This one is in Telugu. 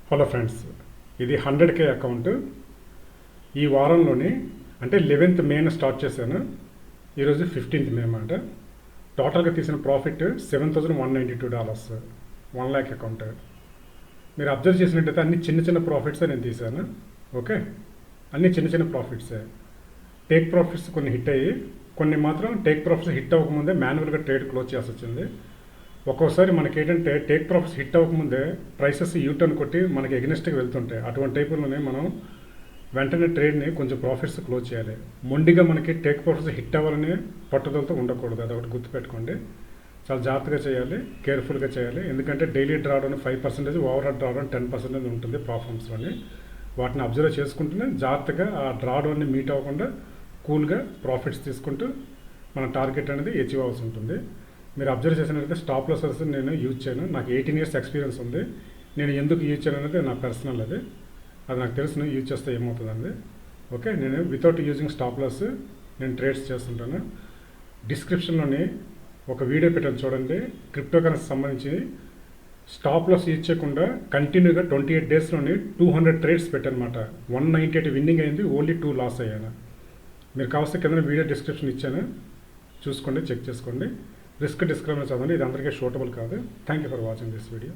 హలో ఫ్రెండ్స్, ఇది 100K అకౌంట్. ఈ వారంలోని అంటే 11th మేన స్టార్ట్ చేశాను. ఈరోజు 15th మే అన్నమాట. టోటల్గా తీసిన ప్రాఫిట్ $7,192, 1 lakh అకౌంట్. మీరు అబ్జర్వ్ చేసినట్టయితే అన్ని చిన్న చిన్న ప్రాఫిట్సే నేను తీశాను. ఓకే, అన్ని చిన్న చిన్న ప్రాఫిట్సే. టేక్ ప్రాఫిట్స్ కొన్ని హిట్ అయ్యి, కొన్ని మాత్రం టేక్ ప్రాఫిట్స్ హిట్ అవ్వకముందే మాన్యువల్గా ట్రేడ్ క్లోజ్ చేయాల్సి వచ్చింది. ఒక్కోసారి మనకి ఏంటంటే టేక్ ప్రాఫిట్స్ హిట్ అవ్వకముందే ప్రైసెస్ యూటర్న్ కొట్టి మనకి ఎగ్నెస్ట్గా వెళ్తుంటాయి. అటువంటి టైపులోనే మనం వెంటనే ట్రేడ్ని కొంచెం ప్రాఫిట్స్ క్లోజ్ చేయాలి. మొండిగా మనకి టేక్ ప్రాఫిట్స్ హిట్ అవ్వాలని పట్టుదలతో ఉండకూడదు. అదొకటి గుర్తుపెట్టుకోండి. చాలా జాగ్రత్తగా చేయాలి, కేర్ఫుల్గా చేయాలి. ఎందుకంటే డైలీ డ్రాడౌన్ 5%, ఓవర్ డ్రాడౌన్ 10% ఉంటుంది ప్రాఫిట్స్లోని. వాటిని అబ్జర్వ్ చేసుకుంటూనే జాగ్రత్తగా ఆ డ్రాడౌన్ని మీట్ అవ్వకుండా కూల్గా ప్రాఫిట్స్ తీసుకుంటూ మన టార్గెట్ అనేది అచీవ్ అవ్వాల్సి ఉంటుంది. మీరు అబ్జర్వ్ చేసినట్లయితే స్టాప్ లాసెస్ నేను యూజ్ చేయను. నాకు 18 years ఎక్స్పీరియన్స్ ఉంది. నేను ఎందుకు యూజ్ చేయను అనేది నా పర్సనల్ అది నాకు తెలుసు. యూజ్ చేస్తే ఏమవుతుందండి. ఓకే, నేను వితౌట్ యూజింగ్ స్టాప్ లాస్ నేను ట్రేడ్స్ చేస్తుంటాను. డిస్క్రిప్షన్లోని ఒక వీడియో పెట్టాను చూడండి. క్రిప్టో కరెన్సీ సంబంధించి స్టాప్ లాస్ యూజ్ చేయకుండా కంటిన్యూగా 28 daysలోని 200 ట్రేడ్స్ పెట్టానమాట. 198 విన్నింగ్ అయింది, ఓన్లీ 2 లాస్ అయ్యాను. మీరు కావాల్సిన కింద వీడియో డిస్క్రిప్షన్ ఇచ్చాను, చూసుకోండి, చెక్ చేసుకోండి. రిస్క్ డిస్క్రైబర్ చదవండి. ఇది అందరికీ షూటబుల్ కాదు. Thank you for watching this video.